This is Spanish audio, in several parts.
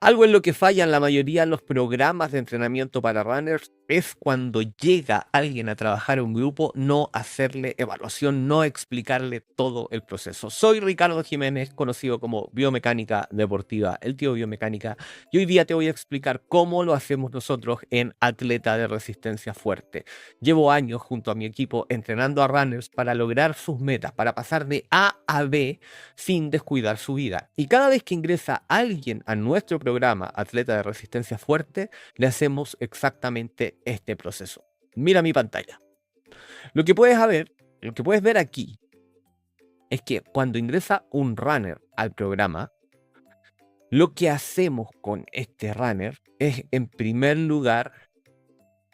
Algo en lo que fallan la mayoría de los programas de entrenamiento para runners es cuando llega alguien a trabajar en un grupo, no hacerle evaluación, no explicarle todo el proceso. Soy Ricardo Jiménez, conocido como Biomecánica Deportiva, el tío Biomecánica, y hoy día te voy a explicar cómo lo hacemos nosotros en Atleta de Resistencia Fuerte. Llevo años junto a mi equipo entrenando a runners para lograr sus metas, para pasar de A a B sin descuidar su vida. Y cada vez que ingresa alguien a nuestro programa Atleta de Resistencia Fuerte, le hacemos exactamente este proceso. Mira mi pantalla. Lo que puedes ver aquí es que cuando ingresa un runner al programa, lo que hacemos con este runner es, en primer lugar,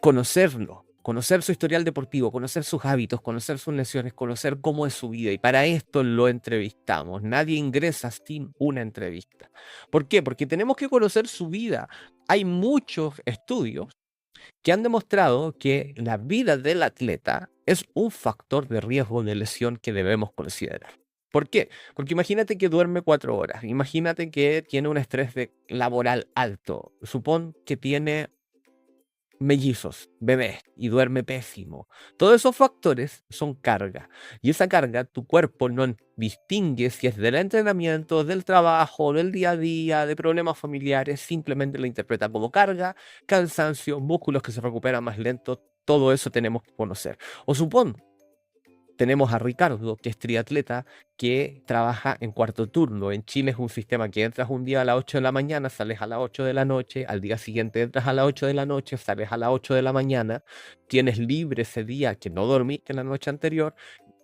conocerlo, conocer su historial deportivo, conocer sus hábitos, conocer sus lesiones, conocer cómo es su vida. Y para esto lo entrevistamos. Nadie ingresa sin una entrevista. ¿Por qué? Porque tenemos que conocer su vida. Hay muchos estudios que han demostrado que la vida del atleta es un factor de riesgo de lesión que debemos considerar. ¿Por qué? Porque imagínate que duerme 4 horas, imagínate que tiene un estrés laboral alto, supón que tiene mellizos, bebés, y duerme pésimo. Todos esos factores son carga. Y esa carga, tu cuerpo no distingue si es del entrenamiento, del trabajo, del día a día, de problemas familiares, simplemente lo interpreta como carga, cansancio, músculos que se recuperan más lento. Todo eso tenemos que conocer. O supón, tenemos a Ricardo, que es triatleta, que trabaja en cuarto turno. En Chile es un sistema que entras un día a las 8 de la mañana, sales a las 8 de la noche, al día siguiente entras a las 8 de la noche, sales a las 8 de la mañana, tienes libre ese día que no dormiste la noche anterior,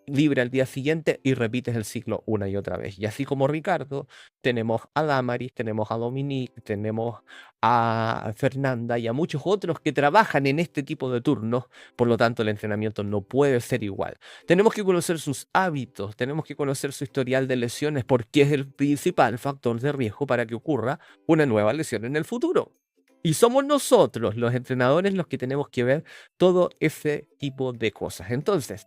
libre al día siguiente y repites el ciclo una y otra vez. Y así como Ricardo, tenemos a Damaris, tenemos a Dominique, tenemos a Fernanda y a muchos otros que trabajan en este tipo de turnos, por lo tanto el entrenamiento no puede ser igual. Tenemos que conocer sus hábitos, tenemos que conocer su historial de lesiones, porque es el principal factor de riesgo para que ocurra una nueva lesión en el futuro. Y somos nosotros, los entrenadores, los que tenemos que ver todo ese tipo de cosas. Entonces,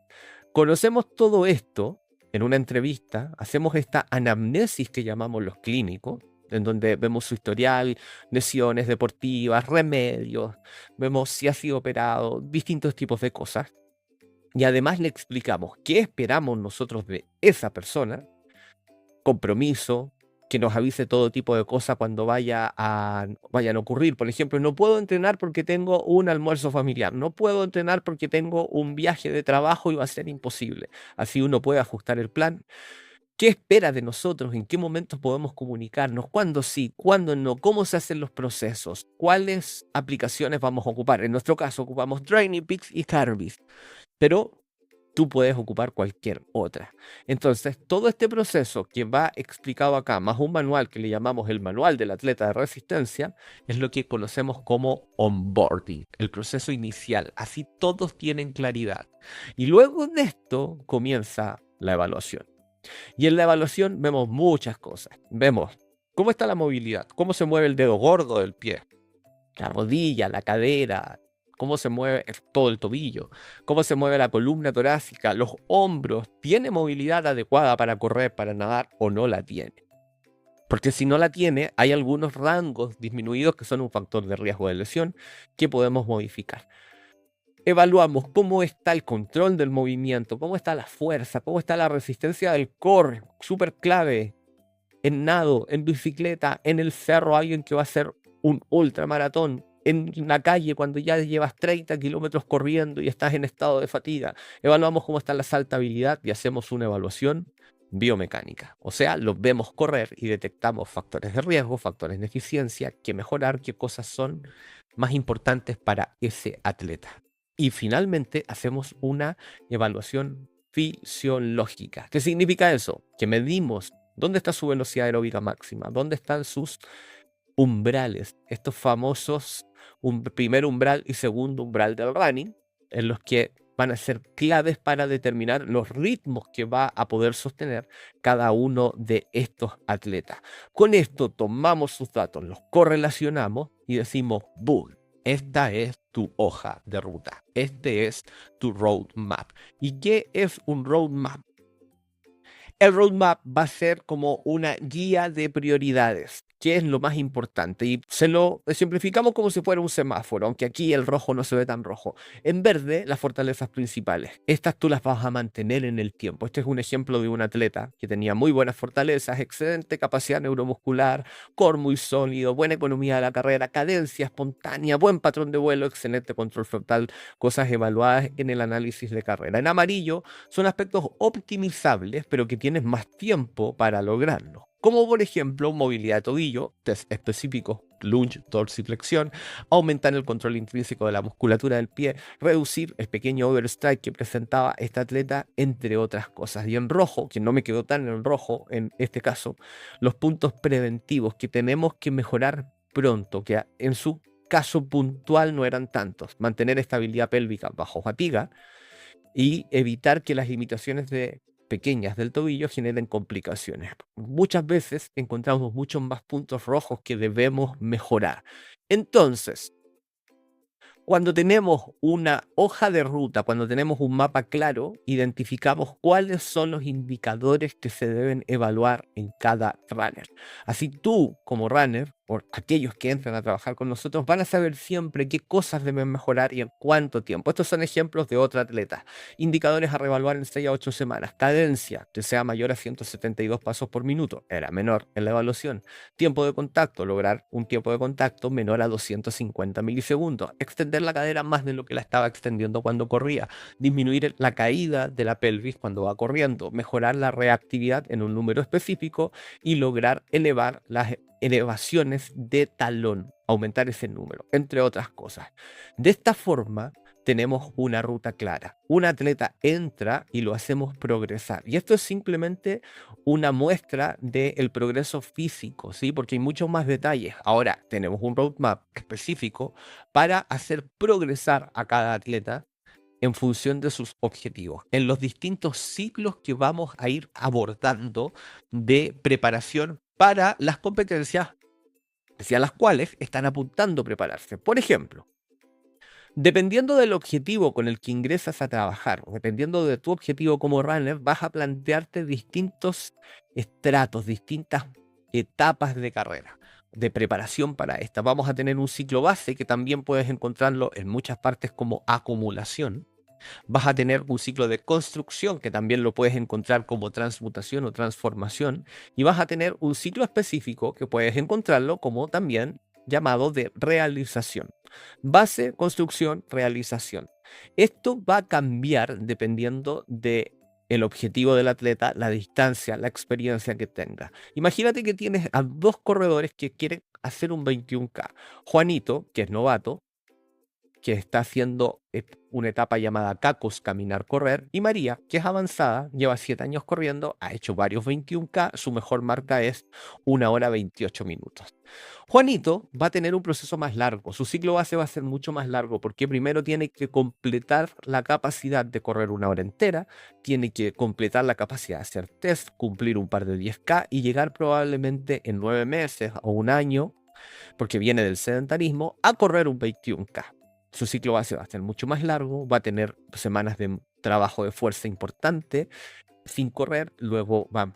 conocemos todo esto en una entrevista, hacemos esta anamnesis que llamamos los clínicos, en donde vemos su historial, lesiones deportivas, remedios, vemos si ha sido operado, distintos tipos de cosas. Y además le explicamos qué esperamos nosotros de esa persona, compromiso, que nos avise todo tipo de cosas cuando vayan a ocurrir. Por ejemplo, no puedo entrenar porque tengo un almuerzo familiar, no puedo entrenar porque tengo un viaje de trabajo y va a ser imposible. Así uno puede ajustar el plan. ¿Qué espera de nosotros? ¿En qué momentos podemos comunicarnos? ¿Cuándo sí? ¿Cuándo no? ¿Cómo se hacen los procesos? ¿Cuáles aplicaciones vamos a ocupar? En nuestro caso ocupamos Training Peaks y Carbis, pero tú puedes ocupar cualquier otra. Entonces, todo este proceso que va explicado acá, más un manual que le llamamos el manual del atleta de resistencia, es lo que conocemos como onboarding, el proceso inicial. Así todos tienen claridad. Y luego de esto comienza la evaluación. Y en la evaluación vemos muchas cosas. Vemos cómo está la movilidad, cómo se mueve el dedo gordo del pie, la rodilla, la cadera, cómo se mueve todo el tobillo, cómo se mueve la columna torácica, los hombros, ¿tiene movilidad adecuada para correr, para nadar o no la tiene? Porque si no la tiene, hay algunos rangos disminuidos que son un factor de riesgo de lesión que podemos modificar. Evaluamos cómo está el control del movimiento, cómo está la fuerza, cómo está la resistencia del core, súper clave, en nado, en bicicleta, en el cerro, alguien que va a hacer un ultramaratón, en la calle cuando ya llevas 30 kilómetros corriendo y estás en estado de fatiga. Evaluamos cómo está la saltabilidad y hacemos una evaluación biomecánica. O sea, los vemos correr y detectamos factores de riesgo, factores de eficiencia, qué mejorar, qué cosas son más importantes para ese atleta. Y finalmente hacemos una evaluación fisiológica. ¿Qué significa eso? Que medimos dónde está su velocidad aeróbica máxima, dónde están sus umbrales, estos famosos primer umbral y segundo umbral del running, en los que van a ser claves para determinar los ritmos que va a poder sostener cada uno de estos atletas. Con esto tomamos sus datos, los correlacionamos y decimos, boom, esta es tu hoja de ruta, este es tu roadmap. ¿Y qué es un roadmap? El roadmap va a ser como una guía de prioridades. ¿Qué es lo más importante? Y se lo simplificamos como si fuera un semáforo, aunque aquí el rojo no se ve tan rojo. En verde, las fortalezas principales. Estas tú las vas a mantener en el tiempo. Este es un ejemplo de un atleta que tenía muy buenas fortalezas, excelente capacidad neuromuscular, core muy sólido, buena economía de la carrera, cadencia espontánea, buen patrón de vuelo, excelente control frontal, cosas evaluadas en el análisis de carrera. En amarillo son aspectos optimizables, pero que tienes más tiempo para lograrlo. Como por ejemplo movilidad de tobillo, test específicos, lunge, dorsiflexión, aumentar el control intrínseco de la musculatura del pie, reducir el pequeño overstrike que presentaba este atleta, entre otras cosas. Y en rojo, que no me quedó tan en rojo en este caso, los puntos preventivos que tenemos que mejorar pronto, que en su caso puntual no eran tantos. Mantener estabilidad pélvica bajo fatiga y evitar que las limitaciones pequeñas del tobillo generen complicaciones. Muchas veces encontramos muchos más puntos rojos que debemos mejorar. Entonces, cuando tenemos una hoja de ruta, cuando tenemos un mapa claro, identificamos cuáles son los indicadores que se deben evaluar en cada runner. Así tú, como runner, o aquellos que entran a trabajar con nosotros, van a saber siempre qué cosas deben mejorar y en cuánto tiempo. Estos son ejemplos de otro atleta. Indicadores a reevaluar en 6 a 8 semanas. Cadencia, que sea mayor a 172 pasos por minuto. Era menor en la evaluación. Tiempo de contacto, lograr un tiempo de contacto menor a 250 milisegundos. Extender la cadera más de lo que la estaba extendiendo cuando corría. Disminuir la caída de la pelvis cuando va corriendo. Mejorar la reactividad en un número específico y lograr elevar las elevaciones de talón, aumentar ese número, entre otras cosas. De esta forma, tenemos una ruta clara. Un atleta entra y lo hacemos progresar. Y esto es simplemente una muestra del progreso físico, ¿sí? Porque hay muchos más detalles. Ahora tenemos un roadmap específico para hacer progresar a cada atleta en función de sus objetivos, en los distintos ciclos que vamos a ir abordando de preparación para las competencias hacia las cuales están apuntando a prepararse. Por ejemplo, dependiendo del objetivo con el que ingresas a trabajar, o dependiendo de tu objetivo como runner, vas a plantearte distintos estratos, distintas etapas de carrera, de preparación para esta. Vamos a tener un ciclo base que también puedes encontrarlo en muchas partes como acumulación. Vas a tener un ciclo de construcción que también lo puedes encontrar como transmutación o transformación. Y vas a tener un ciclo específico que puedes encontrarlo como también llamado de realización. Base, construcción, realización. Esto va a cambiar dependiendo de el objetivo del atleta, la distancia, la experiencia que tenga. Imagínate que tienes a dos corredores que quieren hacer un 21K. Juanito, que es novato, que está haciendo una etapa llamada CACOS, caminar, correr, y María, que es avanzada, lleva 7 años corriendo, ha hecho varios 21K, su mejor marca es 1 hora 28 minutos. Juanito va a tener un proceso más largo, su ciclo base va a ser mucho más largo, porque primero tiene que completar la capacidad de correr 1 hora entera, tiene que completar la capacidad de hacer test, cumplir un par de 10K y llegar probablemente en 9 meses o un año, porque viene del sedentarismo, a correr un 21K. Su ciclo base va a ser mucho más largo, va a tener semanas de trabajo de fuerza importante sin correr, luego va a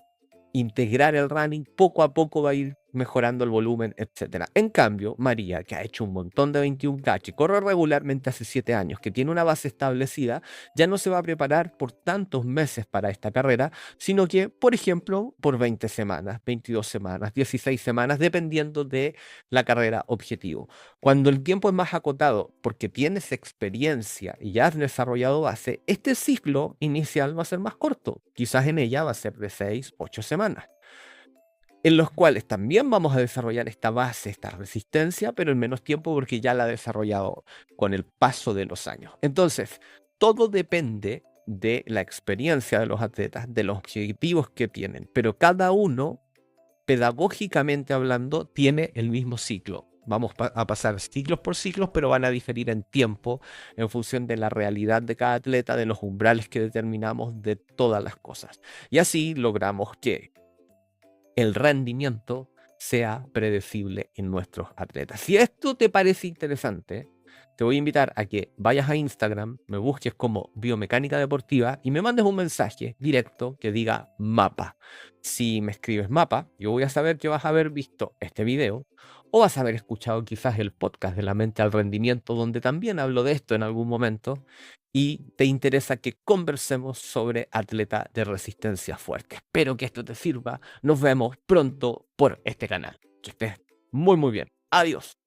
integrar el running, poco a poco va a ir mejorando el volumen, etc. En cambio, María, que ha hecho un montón de 21K, que corre regularmente hace 7 años, que tiene una base establecida, ya no se va a preparar por tantos meses para esta carrera, sino que, por ejemplo, por 20 semanas, 22 semanas, 16 semanas, dependiendo de la carrera objetivo. Cuando el tiempo es más acotado, porque tienes experiencia y ya has desarrollado base, este ciclo inicial va a ser más corto. Quizás en ella va a ser de 6, 8 semanas, en los cuales también vamos a desarrollar esta base, esta resistencia, pero en menos tiempo porque ya la ha desarrollado con el paso de los años. Entonces, todo depende de la experiencia de los atletas, de los objetivos que tienen, pero cada uno, pedagógicamente hablando, tiene el mismo ciclo. Vamos a pasar ciclos por ciclos, pero van a diferir en tiempo en función de la realidad de cada atleta, de los umbrales que determinamos, de todas las cosas. Y así logramos que el rendimiento sea predecible en nuestros atletas. Si esto te parece interesante, te voy a invitar a que vayas a Instagram, me busques como Biomecánica Deportiva y me mandes un mensaje directo que diga mapa. Si me escribes mapa, yo voy a saber que vas a haber visto este video o vas a haber escuchado quizás el podcast de La Mente al Rendimiento, donde también hablo de esto en algún momento, y te interesa que conversemos sobre atleta de resistencia fuerte. Espero que esto te sirva. Nos vemos pronto por este canal. Que estés muy bien. Adiós.